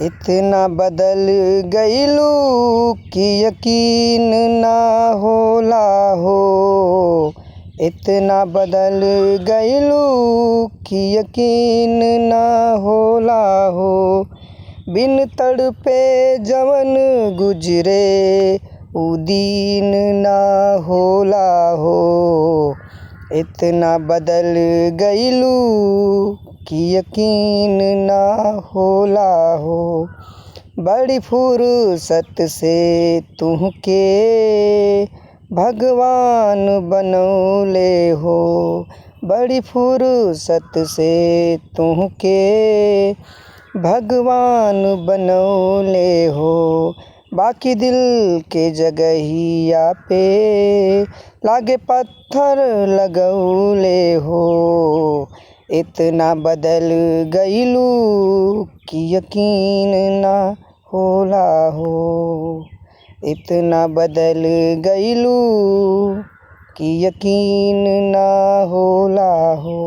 इतना बदल गइलू कि यकीन ना होला हो। इतना बदल गइलू कि यकीन ना होला हो। बिन तड़पे जवन गुजरे उ दीन ना होला हो। इतना बदल गइलू कि यकीन ना होला हो। बड़ी फुर्सत से तुहके भगवान बनौले हो। बड़ी फुर्सत से तुहके भगवान बनौले हो। बाकी दिल के जगहिया पे लागे पत्थर लगौले हो। इतना बदल गइलू कि यकीन ना होला हो। इतना बदल गइलू कि यकीन ना होला हो।